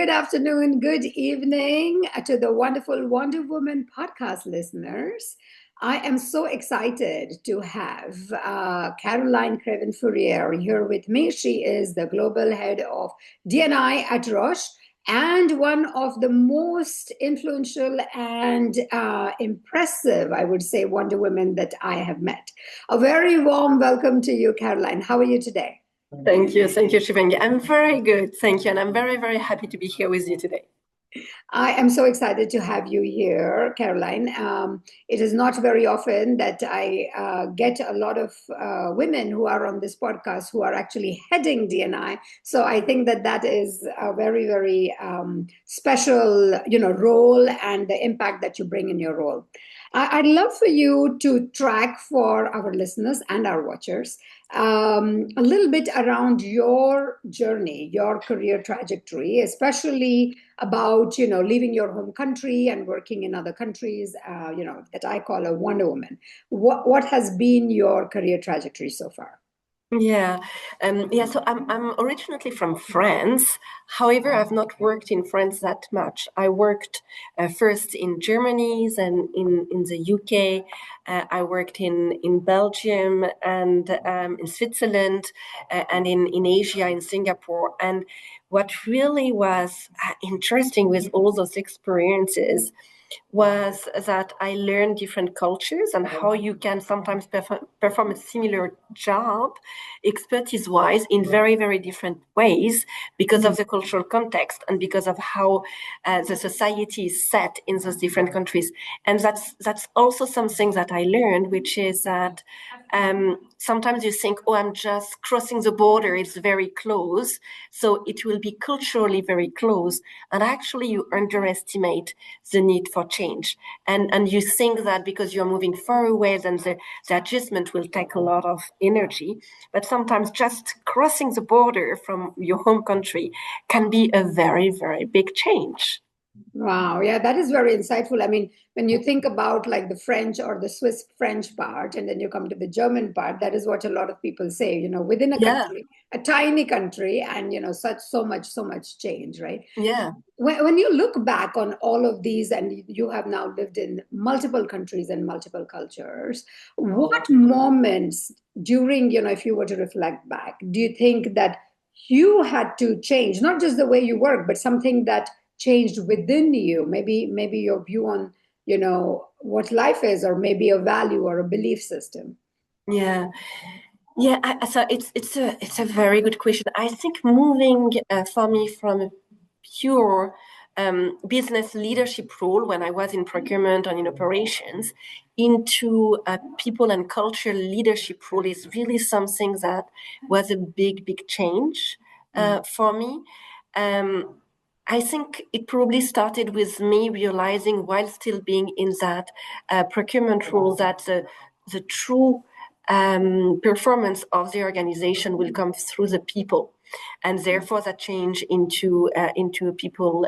good afternoon, good evening to the wonderful Wonder Woman podcast listeners. I am so excited to have Caroline Craven Fourier here with me. She is the global head of D&I at Roche and one of the most influential and impressive, I would say, Wonder Women that I have met. A very warm welcome to you, Caroline. How are you today? Thank you, Shivangi. I'm very good, thank you, and I'm very, very happy to be here with you today. I am so excited to have you here, Caroline. It is not very often that I get a lot of women who are on this podcast who are actually heading D&I. So I think that is a very, very special, role and the impact that you bring in your role. I'd love for you to track for our listeners and our watchers a little bit around your journey, your career trajectory, especially about, leaving your home country and working in other countries, that I call a Wonder Woman. What has been your career trajectory so far? Yeah. So I'm originally from France. However, I've not worked in France that much. I worked first in Germany, then in the UK. I worked in Belgium and in Switzerland and in Asia, in Singapore. And what really was interesting with all those experiences was that I learned different cultures and how you can sometimes perform a similar job expertise-wise in very, very different ways because of the cultural context and because of how the society is set in those different countries. And that's also something that I learned, which is that sometimes you think, oh, I'm just crossing the border, it's very close, so it will be culturally very close. And actually you underestimate the need for change. And you think that because you're moving far away, then the adjustment will take a lot of energy. But sometimes just crossing the border from your home country can be a very, very big change. Wow. Yeah, that is very insightful. I mean, when you think about like the French or the Swiss French part, and then you come to the German part, that is what a lot of people say, within a country, a tiny country, and, so much change, right? Yeah. When you look back on all of these, and you have now lived in multiple countries and multiple cultures, what moments during, if you were to reflect back, do you think that you had to change, not just the way you work, but something that changed within you, maybe your view on what life is, or maybe a value or a belief system? So it's a very good question. I think moving for me from a pure business leadership role when I was in procurement and in operations into a people and culture leadership role is really something that was a big change for me. I think it probably started with me realizing, while still being in that procurement role, that the true performance of the organization will come through the people, and therefore that change into a people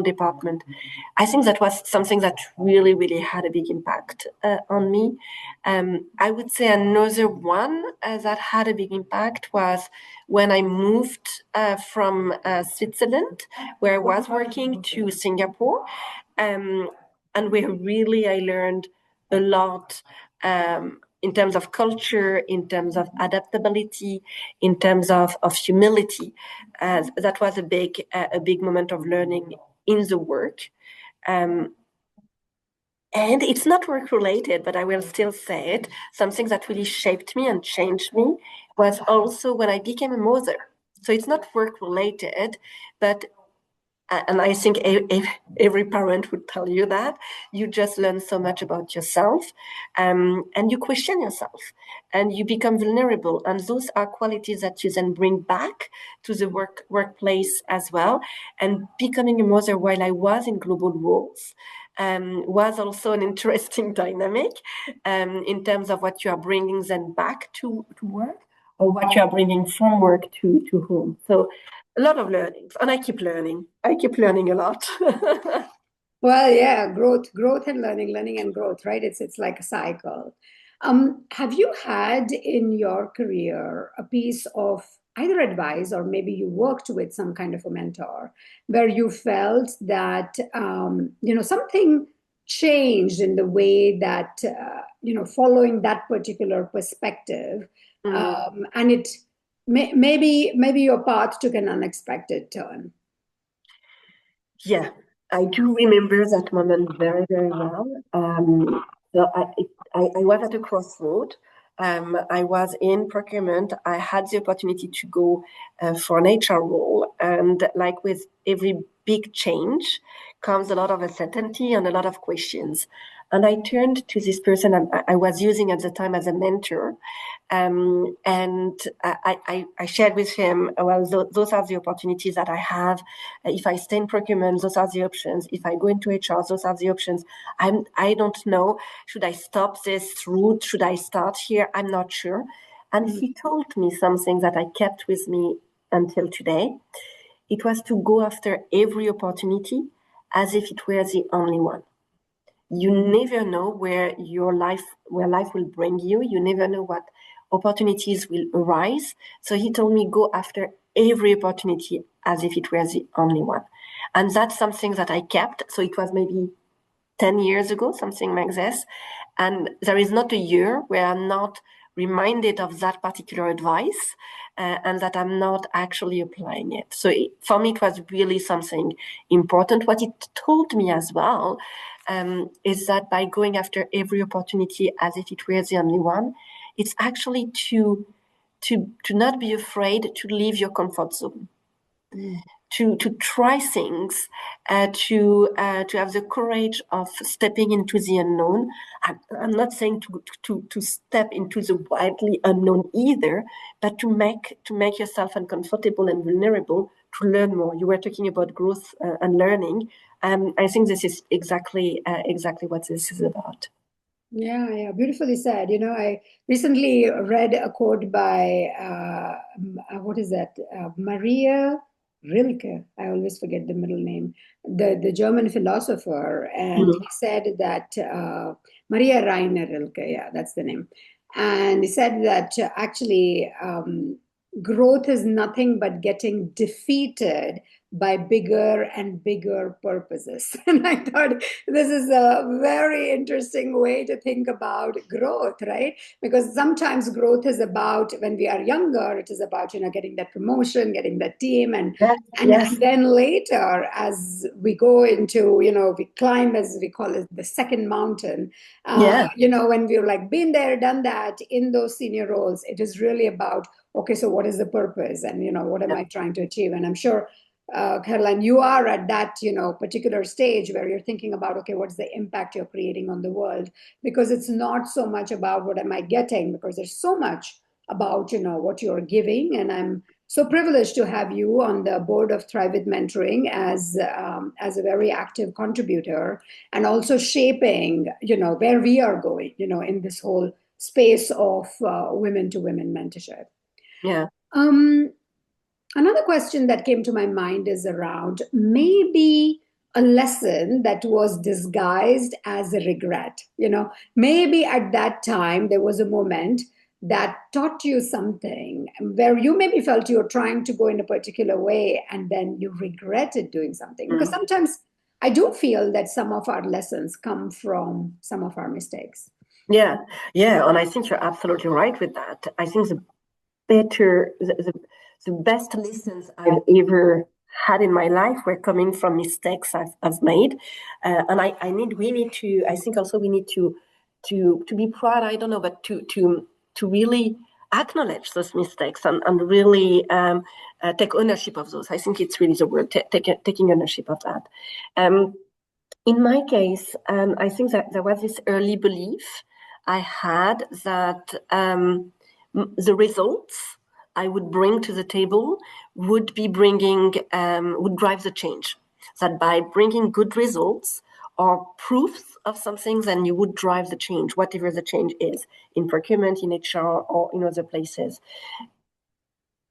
department. I think that was something that really had a big impact on me. I would say another one that had a big impact was when I moved from Switzerland, where I was working, to Singapore, and where really I learned a lot in terms of culture, in terms of adaptability, in terms of humility. That was a big moment of learning in the work. And it's not work related, but I will still say it. Something that really shaped me and changed me was also when I became a mother. So it's not work related, but and I think every parent would tell you that you just learn so much about yourself, and you question yourself, and you become vulnerable. And those are qualities that you then bring back to the workplace as well. And becoming a mother while I was in global roles was also an interesting dynamic in terms of what you are bringing then back to work, or what you are bringing from work to home. So a lot of learnings, and I keep learning a lot. Well, yeah, growth and learning and growth, right? It's like a cycle. Have you had in your career a piece of either advice or maybe you worked with some kind of a mentor where you felt that something changed in the way that following that particular perspective, and it maybe your path took an unexpected turn? Yeah, I do remember that moment very, very well. So I was at a crossroad. I was in procurement. I had the opportunity to go for an HR role. And like with every big change comes a lot of uncertainty and a lot of questions. And I turned to this person I was using at the time as a mentor. And I shared with him, well, those are the opportunities that I have. If I stay in procurement, those are the options. If I go into HR, those are the options. I don't know. Should I stop this route? Should I start here? I'm not sure. And he told me something that I kept with me until today. It was to go after every opportunity as if it were the only one. You never know where life will bring you. You never know what opportunities will arise. So he told me, go after every opportunity as if it were the only one. And that's something that I kept. So it was maybe 10 years ago, something like this. And there is not a year where I'm not reminded of that particular advice and that I'm not actually applying it. So for me, it was really something important. What it told me as well is that by going after every opportunity as if it were the only one, it's actually to not be afraid to leave your comfort zone. To try things, to have the courage of stepping into the unknown. I'm not saying to step into the widely unknown either, but to make yourself uncomfortable and vulnerable to learn more. You were talking about growth and learning. I think this is exactly what this is about. Yeah, beautifully said. I recently read a quote by what is that? Maria Rilke. I always forget the middle name. The German philosopher, and he said that Maria Rainer Rilke. Yeah, that's the name. And he said that actually growth is nothing but getting defeated by bigger and bigger purposes. And I thought this is a very interesting way to think about growth, right? Because sometimes growth is about, when we are younger, it is about, getting that promotion, getting that team. And then later, as we go into, we climb, as we call it, the second mountain, when we've like been there, done that in those senior roles, it is really about, okay, so what is the purpose? And, what am I trying to achieve? And I'm sure Caroline, you are at that, particular stage where you're thinking about, okay, what's the impact you're creating on the world? Because it's not so much about what am I getting, because there's so much about, what you're giving. And I'm so privileged to have you on the board of Thrive with Mentoring as a very active contributor, and also shaping, where we are going, in this whole space of women to women mentorship. Yeah. Another question that came to my mind is around maybe a lesson that was disguised as a regret. Maybe at that time there was a moment that taught you something where you maybe felt you were trying to go in a particular way and then you regretted doing something. Because sometimes I do feel that some of our lessons come from some of our mistakes. Yeah. And I think you're absolutely right with that. I think the best lessons I've ever had in my life were coming from mistakes I've made, and we need to. I think also we need to be proud. I don't know, but to really acknowledge those mistakes and really take ownership of those. I think it's really the word, taking ownership of that. In my case, I think that there was this early belief I had that the results I would bring to the table would drive the change. That by bringing good results or proofs of something, then you would drive the change, whatever the change is, in procurement, in HR, or in other places.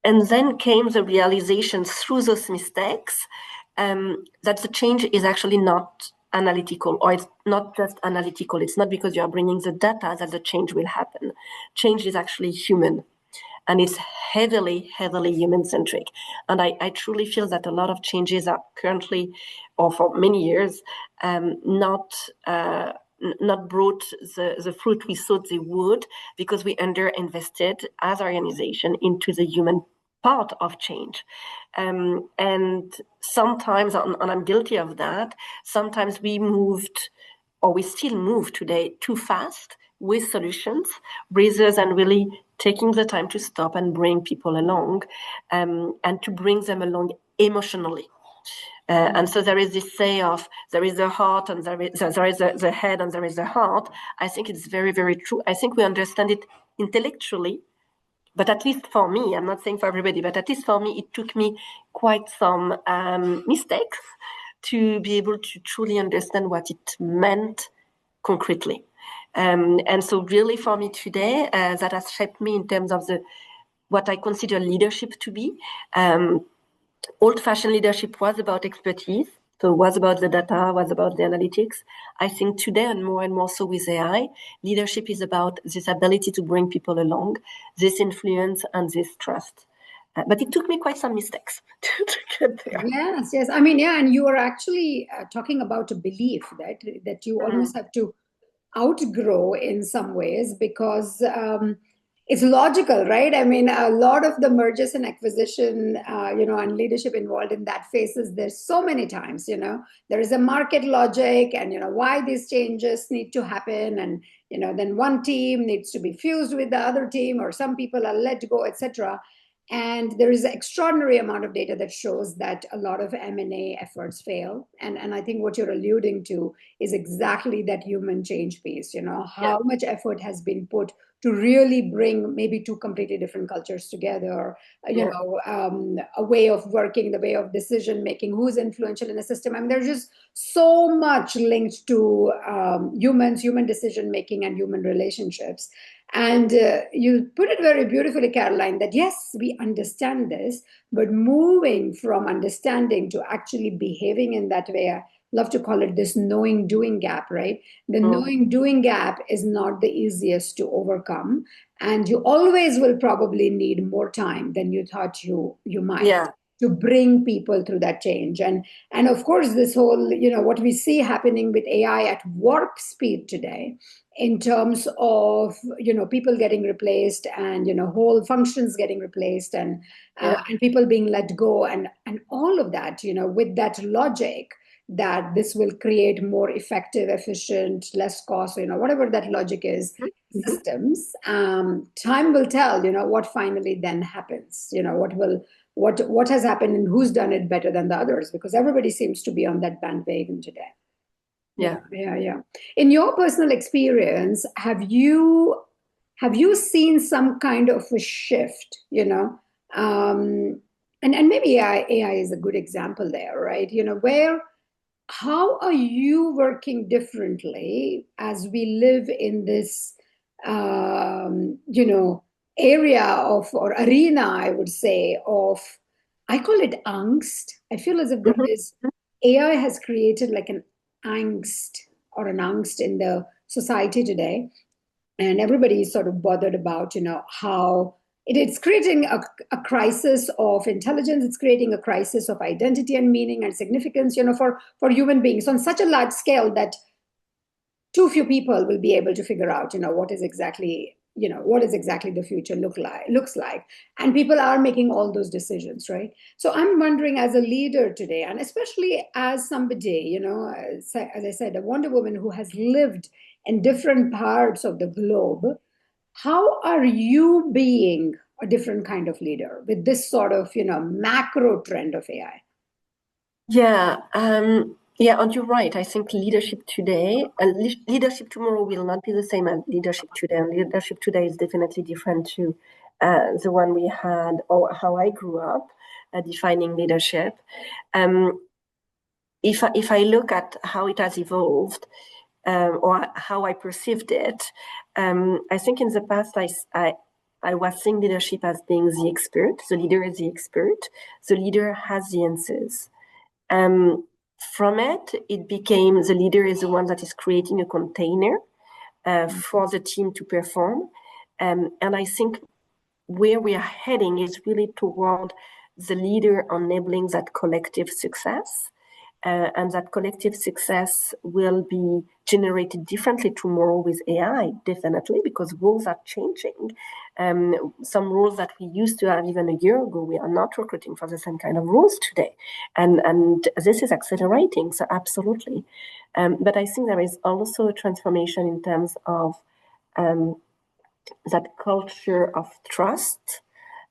And then came the realization through those mistakes that the change is actually not analytical, or it's not just analytical. It's not because you are bringing the data that the change will happen. Change is actually human, and it's heavily human-centric. And I truly feel that a lot of changes are currently, or for many years, not brought the fruit we thought they would, because we underinvested as organization into the human part of change. And sometimes, and I'm guilty of that, sometimes we moved, or we still move today, too fast with solutions, rather than really taking the time to stop and bring people along, and to bring them along emotionally. And so there is this say of, there is the heart and there is the head and there is the heart. I think it's very, very true. I think we understand it intellectually, but at least for me, I'm not saying for everybody, but at least for me, it took me quite some mistakes to be able to truly understand what it meant concretely. And so really for me today, that has shaped me in terms of what I consider leadership to be. Old-fashioned leadership was about expertise, so it was about the data, was about the analytics. I think today, and more so with AI, leadership is about this ability to bring people along, this influence and this trust. But it took me quite some mistakes to get there. Yes. I mean, yeah, and you are actually talking about a belief that you almost have to outgrow in some ways, because it's logical, right? I mean, a lot of the mergers and acquisition, and leadership involved in that phases, there's so many times, there is a market logic, and, why these changes need to happen. And, then one team needs to be fused with the other team, or some people are let go, etc. And there is an extraordinary amount of data that shows that a lot of M&A efforts fail. And I think what you're alluding to is exactly that human change piece, how much effort has been put to really bring maybe two completely different cultures together, a way of working, the way of decision making, who's influential in the system. I mean, there's just so much linked to human decision making and human relationships. And you put it very beautifully, Caroline, that yes, we understand this, but moving from understanding to actually behaving in that way, I love to call it this knowing doing gap, right? The knowing doing gap is not the easiest to overcome. And you always will probably need more time than you thought you might. To bring people through that change. And of course, this whole, what we see happening with AI at warp speed today, in terms of, people getting replaced, and, whole functions getting replaced, and people being let go, and all of that, with that logic that this will create more effective, efficient, less cost, whatever that logic is, systems. Time will tell, what finally then happens, what has happened and who's done it better than the others, because everybody seems to be on that bandwagon today. Yeah. In your personal experience, have you seen some kind of a shift, and maybe AI is a good example there, right? How are you working differently as we live in this, area of, or arena, I would say, of, I call it angst. I feel as if there is, AI has created like an angst in the society today. And everybody is sort of bothered about, how it's creating a crisis of intelligence. It's creating a crisis of identity and meaning and significance, for human beings on such a large scale that too few people will be able to figure out, what is exactly the future looks like. And people are making all those decisions, right? So I'm wondering, as a leader today, and especially as somebody, as I said, a Wonder Woman who has lived in different parts of the globe, how are you being a different kind of leader with this sort of, macro trend of AI? And you're right. I think leadership today and leadership tomorrow will not be the same as leadership today. And leadership today is definitely different to the one we had, or how I grew up defining leadership. If I look at how it has evolved, or how I perceived it, I think in the past I was seeing leadership as being the expert. The leader is the expert. The leader has the answers. From it, it became the leader is the one that is creating a container for the team to perform. And I think where we are heading is really toward the leader enabling that collective success. And that collective success will be generated differently tomorrow with AI, definitely, because roles are changing. Some roles that we used to have even a year ago, we are not recruiting for the same kind of roles today. And this is accelerating, so absolutely. But I think there is also a transformation in terms of that culture of trust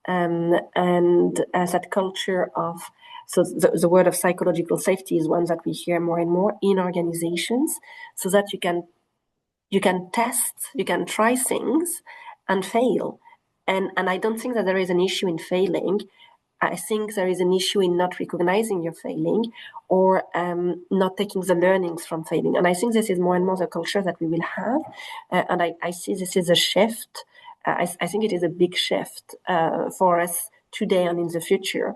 and that culture of, so the word of psychological safety is one that we hear more and more in organizations, so that you can test, you can try things and fail. And I don't think that there is an issue in failing. I think there is an issue in not recognizing you're failing or not taking the learnings from failing. And I think this is more and more the culture that we will have. And I see this is a shift. I think it is a big shift for us today and in the future.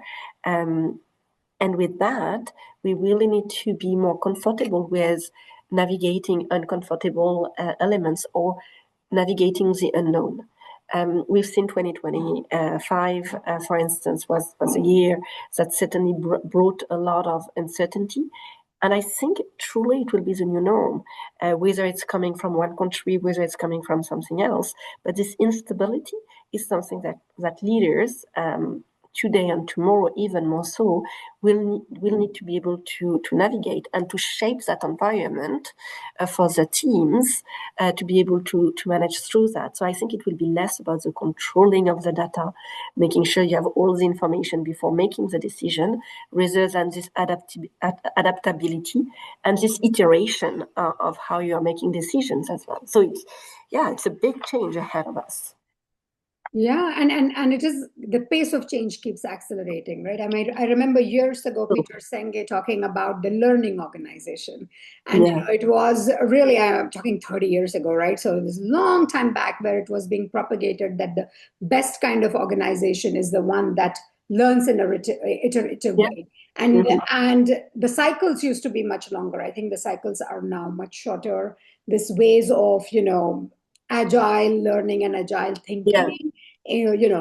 And with that, we really need to be more comfortable with navigating uncomfortable elements or navigating the unknown. We've seen 2025, for instance, was a year that certainly brought a lot of uncertainty. And I think truly it will be the new norm, whether it's coming from one country, whether it's coming from something else. But this instability is something that leaders today and tomorrow, even more so, will need to be able to navigate and to shape that environment for the teams to be able to manage through that. So I think it will be less about the controlling of the data, making sure you have all the information before making the decision, rather than this adaptability and this iteration of how you are making decisions as well. So it's a big change ahead of us. Yeah, and it is, the pace of change keeps accelerating, right? I remember years ago Peter Senge talking about the learning organization, and it was really, I'm talking 30 years ago, right? So it was a long time back where it was being propagated that the best kind of organization is the one that learns in a iterative way, and the cycles used to be much longer. I think the cycles are now much shorter. This ways of agile learning and agile thinking,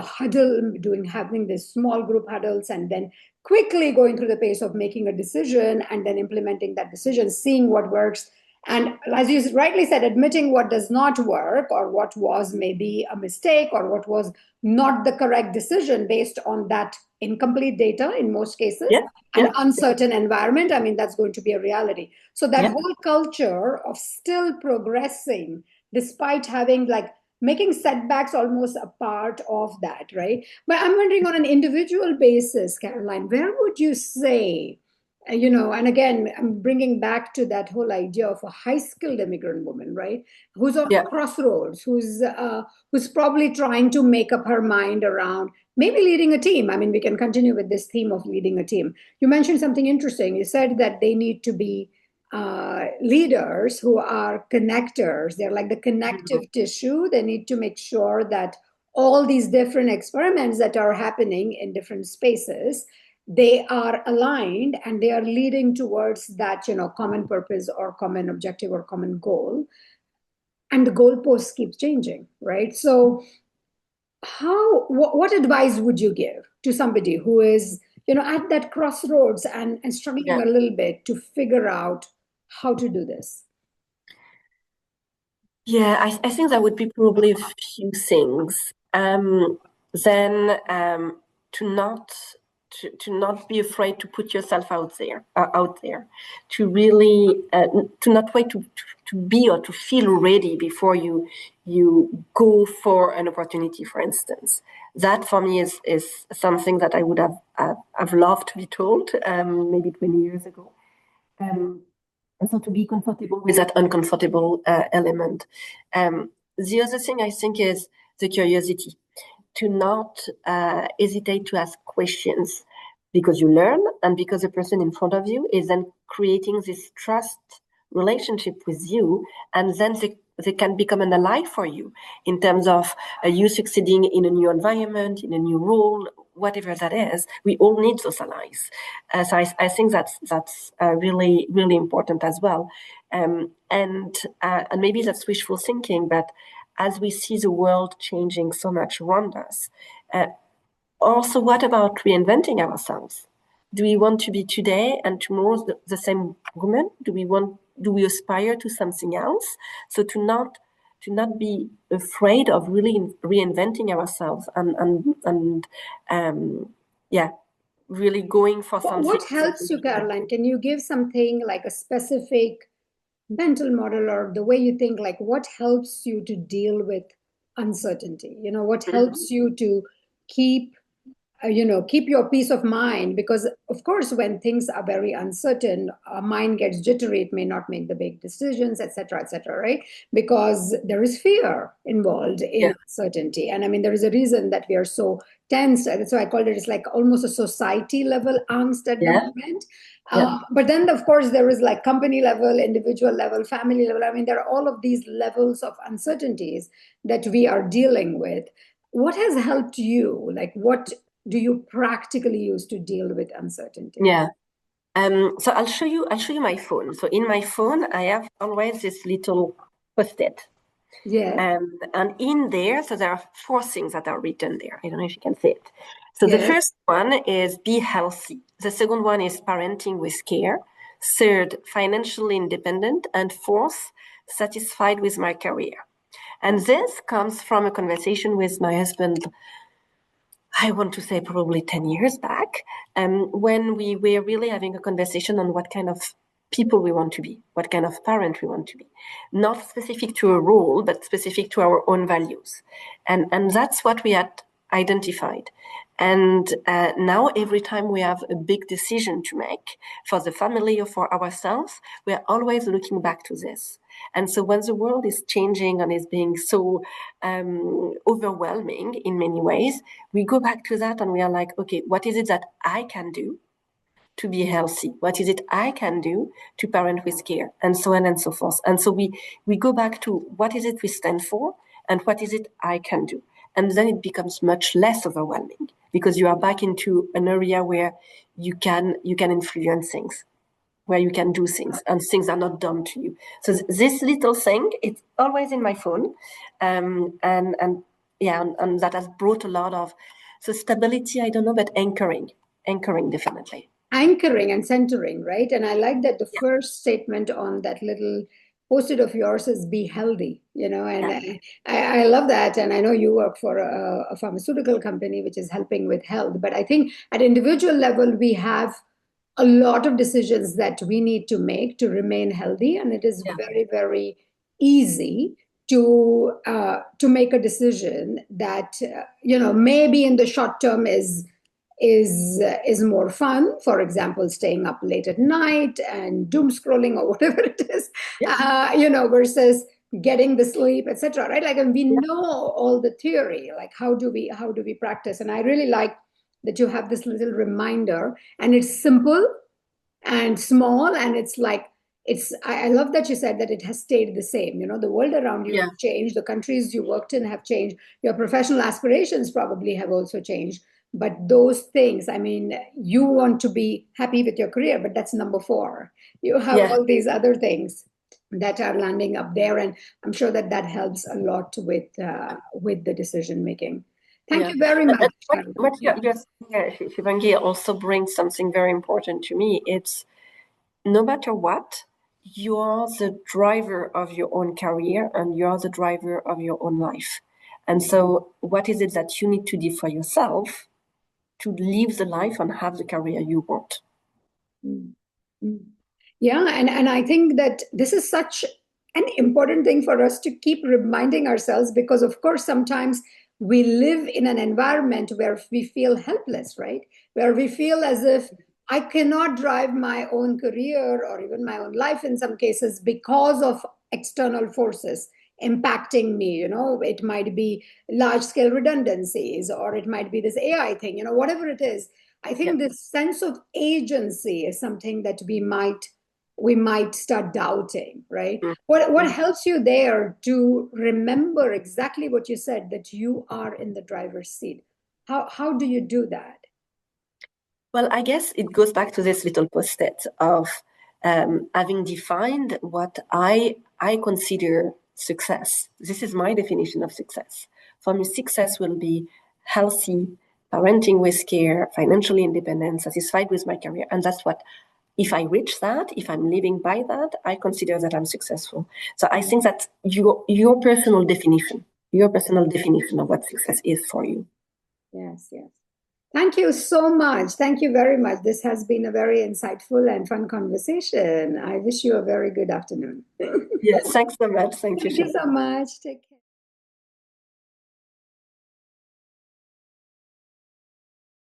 huddle, having this small group huddles, and then quickly going through the pace of making a decision and then implementing that decision, seeing what works. And as you rightly said, admitting what does not work or what was maybe a mistake or what was not the correct decision based on that incomplete data in most cases, and uncertain environment. I mean, that's going to be a reality. So that whole culture of still progressing despite having making setbacks almost a part of that, right? But I'm wondering, on an individual basis, Caroline, where would you say, and again, I'm bringing back to that whole idea of a high-skilled immigrant woman, right? Who's on crossroads, who's probably trying to make up her mind around maybe leading a team. I mean, we can continue with this theme of leading a team. You mentioned something interesting. You said that they need to be leaders who are connectors. They're like the connective tissue. They need to make sure that all these different experiments that are happening in different spaces, they are aligned and they are leading towards that common purpose or common objective or common goal. And the goalposts keep changing, right? So what advice would you give to somebody who is at that crossroads and struggling a little bit to figure out how to do this? I think that would be probably a few things. Then to not be afraid to put yourself out there, to really to not wait to be or to feel ready before you go for an opportunity, for instance. That for me is something that I would have loved to be told maybe 20 years ago. And so to be comfortable with that uncomfortable element. The other thing I think is the curiosity, to not hesitate to ask questions, because you learn and because the person in front of you is then creating this trust relationship with you, and then they can become an ally for you in terms of you succeeding in a new environment, in a new role, whatever that is, we all need those allies. So I think that's really, really important as well. And maybe that's wishful thinking, but as we see the world changing so much around us, also, what about reinventing ourselves? Do we want to be today and tomorrow the same woman? Do we aspire to something else? So to not be afraid of really reinventing ourselves and really going for something. What helps you, Caroline? Can you give something like a specific mental model or the way you think, like what helps you to deal with uncertainty? What helps you to keep keep your peace of mind, because of course when things are very uncertain, our mind gets jittery, it may not make the big decisions, etc., right? Because there is fear involved in uncertainty. And I mean, there is a reason that we are so tense. So I called it, it's like almost a society level angst at the moment. But then of course there is like company level, individual level, family level. I mean, there are all of these levels of uncertainties that we are dealing with. What has helped you? Like, what do you practically use to deal with uncertainty? So I'll show you my phone. So in my phone, I have always this little post-it. And in there, so there are 4 things that are written there. I don't know if you can see it. So the first one is be healthy. The second one is parenting with care. Third, financially independent. And fourth, satisfied with my career. And this comes from a conversation with my husband, I want to say probably 10 years back, when we were really having a conversation on what kind of people we want to be, what kind of parent we want to be. Not specific to a role, but specific to our own values. And that's what we had identified. And now every time we have a big decision to make for the family or for ourselves, we are always looking back to this. And so when the world is changing and is being so overwhelming in many ways, we go back to that and we are like, okay, what is it that I can do to be healthy? What is it I can do to parent with care? And so on and so forth. And so we go back to what is it we stand for and what is it I can do? And then it becomes much less overwhelming because you are back into an area where you can influence things, where you can do things and things are not done to you. So this little thing, it's always in my phone. And that has brought a lot of, so stability, I don't know, but anchoring definitely. Anchoring and centering, right? And I like that the first statement on that little post-it of yours is be healthy, and I love that. And I know you work for a pharmaceutical company, which is helping with health. But I think at individual level, we have a lot of decisions that we need to make to remain healthy. And it is very, very easy to make a decision that, maybe in the short term is more fun. For example, staying up late at night and doom scrolling or whatever it is, versus getting the sleep, etc. Right? Like, and we know all the theory. Like, how do we practice? And I really like that you have this little reminder, and it's simple and small, and it's like I love that you said that it has stayed the same. The world around you has changed, the countries you worked in have changed, your professional aspirations probably have also changed. But those things, I mean, you want to be happy with your career, but that's number 4. You have all these other things that are landing up there, and I'm sure that helps a lot with the decision making. Thank you very much. What you're saying, Shivangi, also brings something very important to me. It's no matter what, you are the driver of your own career and you are the driver of your own life. And so what is it that you need to do for yourself to live the life and have the career you want? Yeah, and I think that this is such an important thing for us to keep reminding ourselves, because of course sometimes we live in an environment where we feel helpless, right? Where we feel as if I cannot drive my own career or even my own life in some cases because of external forces impacting me. It might be large scale redundancies, or it might be this AI thing, whatever it is. I think this sense of agency is something that we might start doubting, right? What helps you there to remember exactly what you said, that you are in the driver's seat? How do you do that? Well, I guess it goes back to this little post-it of having defined what I consider success. This is my definition of success. For me, success will be healthy, parenting with care, financially independent, satisfied with my career. And that's what, if I reach that, if I'm living by that, I consider that I'm successful. So I think that's your personal definition of what success is for you. Yes, yes. Thank you so much. Thank you very much. This has been a very insightful and fun conversation. I wish you a very good afternoon. Yes, thanks so much. Thank you. Thank you so much. Take care.